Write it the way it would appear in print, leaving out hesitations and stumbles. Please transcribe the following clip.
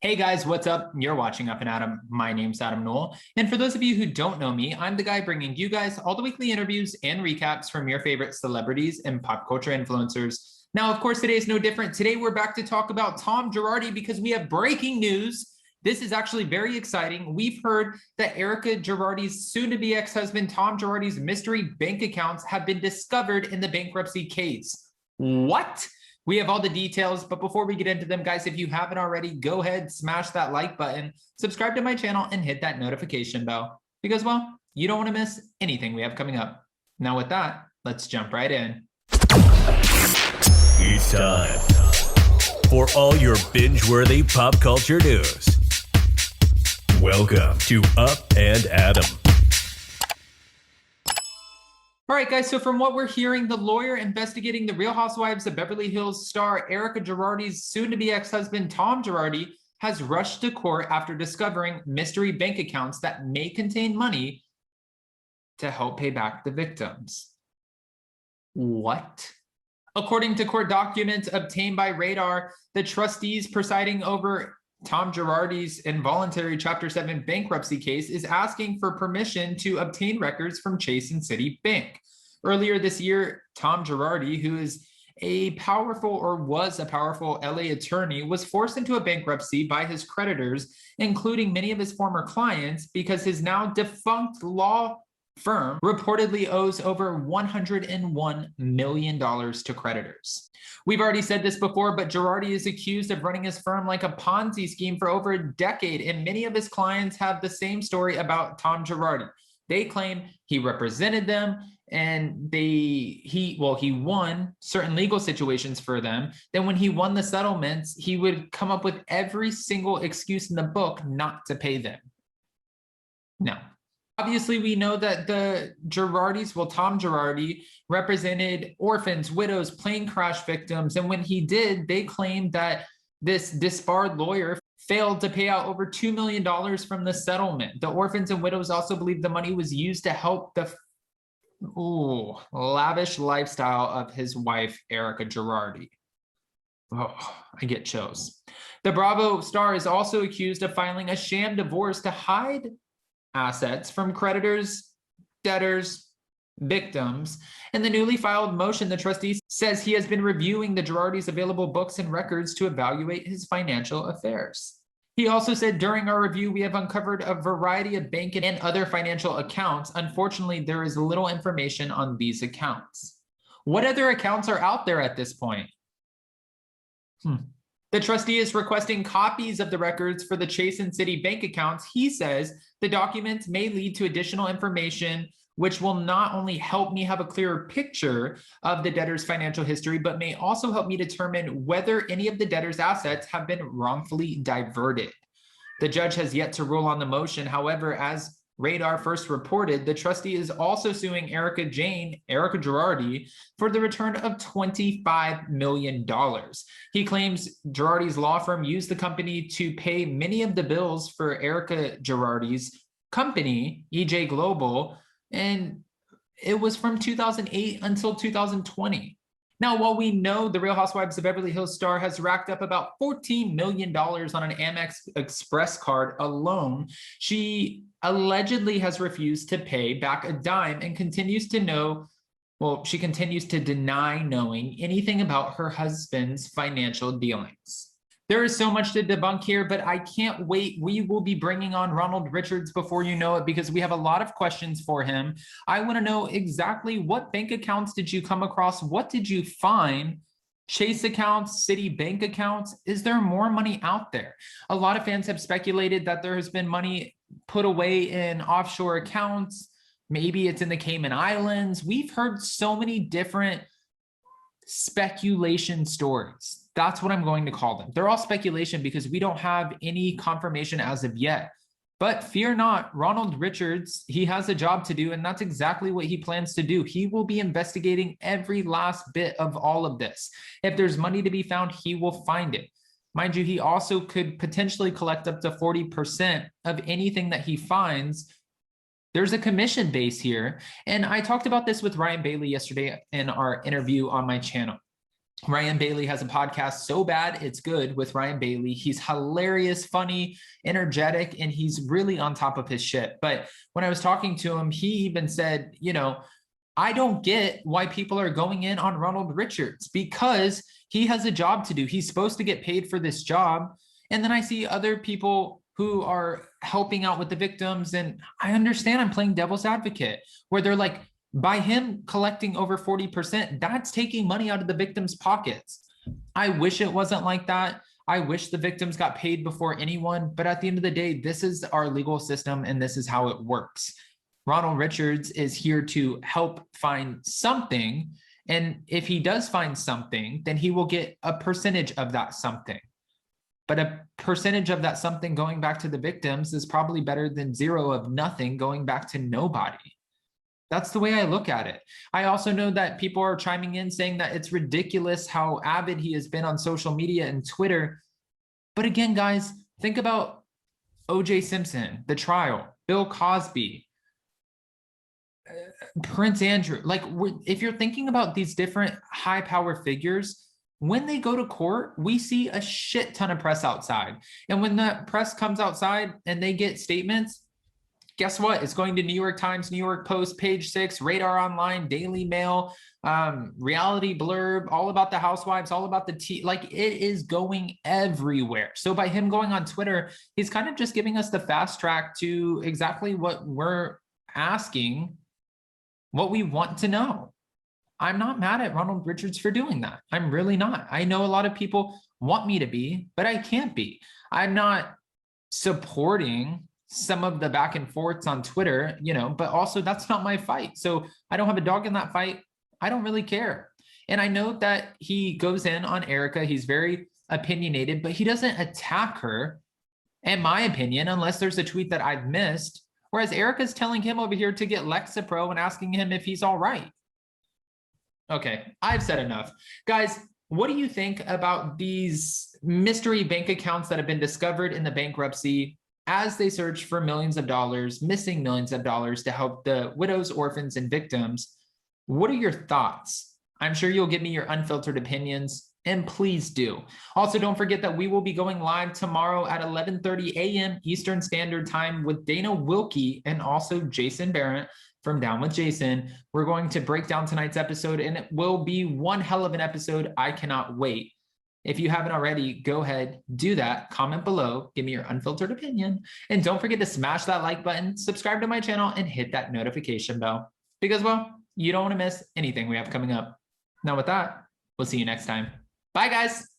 Hey guys, what's up? You're watching Up and Adam. My name's Adam Knoll. And for those of you who don't know me, I'm the guy bringing you guys all the weekly interviews and recaps from your favorite celebrities and pop culture influencers. Now, of course, today is no different. Today, we're back to talk about Tom Girardi because we have breaking news. This is actually very exciting. We've heard that Erica Girardi's soon-to-be ex-husband, Tom Girardi's mystery bank accounts have been discovered in the bankruptcy case. What? We have all the details, but before we get into them, guys, if you haven't already, go ahead, smash that like button, subscribe to my channel, and hit that notification bell because, well, you don't want to miss anything we have coming up. Now with that, let's jump right in. It's time for all your binge-worthy pop culture news. Welcome to Up and Adam. All right, guys, so from what we're hearing, the lawyer investigating the Real Housewives of Beverly Hills star Erica Girardi's soon-to-be ex-husband, Tom Girardi, has rushed to court after discovering mystery bank accounts that may contain money to help pay back the victims. What? According to court documents obtained by RHOBH, the trustees presiding over Tom Girardi's involuntary Chapter 7 bankruptcy case is asking for permission to obtain records from Chase and City Bank. Earlier this year, Tom Girardi, who is a powerful or was a powerful LA attorney, was forced into a bankruptcy by his creditors, including many of his former clients, because his now defunct law firm reportedly owes over $101 million to creditors. We've already said this before, but Girardi is accused of running his firm like a Ponzi scheme for over a decade, and many of his clients have the same story about Tom Girardi. They claim he represented them and he won certain legal situations for them. Then when he won the settlements, he would come up with every single excuse in the book not to pay them. No. Obviously, we know that the Girardis, Tom Girardi represented orphans, widows, plane crash victims. And when he did, they claimed that this disbarred lawyer failed to pay out over $2 million from the settlement. The orphans and widows also believe the money was used to help the lavish lifestyle of his wife, Erica Girardi. Oh, I get chills. The Bravo star is also accused of filing a sham divorce to hide assets from creditors, debtors, victims. In the newly filed motion, the trustee says he has been reviewing the Girardi's available books and records to evaluate his financial affairs. He also said, during our review, we have uncovered a variety of bank and other financial accounts. Unfortunately, there is little information on these accounts. What other accounts are out there at this point? The trustee is requesting copies of the records for the Chase and City bank accounts. He says the documents may lead to additional information, which will not only help me have a clearer picture of the debtor's financial history, but may also help me determine whether any of the debtor's assets have been wrongfully diverted. The judge has yet to rule on the motion. However, as RHOBH first reported, the trustee is also suing Erica Girardi, for the return of $25 million. He claims Girardi's law firm used the company to pay many of the bills for Erica Girardi's company, EJ Global, and it was from 2008 until 2020. Now, while we know the Real Housewives of Beverly Hills star has racked up about $14 million on an Amex Express card alone, she allegedly has refused to pay back a dime and continues to deny knowing anything about her husband's financial dealings. There is so much to debunk here, but I can't wait. We will be bringing on Ronald Richards before you know it because we have a lot of questions for him. I want to know exactly what bank accounts did you come across? What did you find? Chase accounts, City bank accounts? Is there more money out there? A lot of fans have speculated that there has been money put away in offshore accounts. Maybe it's in the Cayman Islands. We've heard so many different speculation stories. That's what I'm going to call them. They're all speculation because we don't have any confirmation as of yet. But fear not, Ronald Richards, he has a job to do, and that's exactly what he plans to do. He will be investigating every last bit of all of this. If there's money to be found, he will find it. Mind you, he also could potentially collect up to 40% of anything that he finds. There's a commission base here. And I talked about this with Ryan Bailey yesterday in our interview on my channel. Ryan Bailey has a podcast, So Bad It's Good, with Ryan Bailey. He's hilarious, funny, energetic, and he's really on top of his shit. But when I was talking to him, he even said, you know, I don't get why people are going in on Ronald Richards, because he has a job to do. He's supposed to get paid for this job. And then I see other people who are helping out with the victims. And I understand, I'm playing devil's advocate, where they're like, by him collecting over 40%, that's taking money out of the victims' pockets. I wish it wasn't like that. I wish the victims got paid before anyone, but at the end of the day, this is our legal system and this is how it works. Ronald Richards is here to help find something. And if he does find something, then he will get a percentage of that something. But a percentage of that something going back to the victims is probably better than zero of nothing going back to nobody. That's the way I look at it. I also know that people are chiming in saying that it's ridiculous how avid he has been on social media and Twitter. But again, guys, think about O.J. Simpson, the trial, Bill Cosby, Prince Andrew. Like, if you're thinking about these different high power figures, when they go to court, we see a shit ton of press outside. And when that press comes outside and they get statements, guess what? It's going to New York Times, New York Post, Page 6, Radar Online, Daily Mail, Reality Blurb, all about the Housewives, all about the tea. Like, it is going everywhere. So by him going on Twitter, he's kind of just giving us the fast track to exactly what we're asking, what we want to know. I'm not mad at Ronald Richards for doing that. I'm really not. I know a lot of people want me to be, but I can't be. I'm not supporting some of the back and forths on Twitter, you know, but also that's not my fight. So I don't have a dog in that fight. I don't really care. And I know that he goes in on Erica. He's very opinionated, but he doesn't attack her, in my opinion, unless there's a tweet that I've missed. Whereas Erica's telling him over here to get Lexapro and asking him if he's all right. Okay, I've said enough. Guys, what do you think about these mystery bank accounts that have been discovered in the bankruptcy as they search for millions of dollars, missing millions of dollars to help the widows, orphans, and victims? What are your thoughts? I'm sure you'll give me your unfiltered opinions, and please do. Also, don't forget that we will be going live tomorrow at 11:30 a.m. Eastern Standard Time with Dana Wilkie and also Jason Barrett from Down with Jason. We're going to break down tonight's episode, and it will be one hell of an episode. I cannot wait. If you haven't already, go ahead, do that, comment below, give me your unfiltered opinion, and don't forget to smash that like button, subscribe to my channel, and hit that notification bell, because, well, you don't want to miss anything we have coming up. Now with that, we'll see you next time. Bye, guys.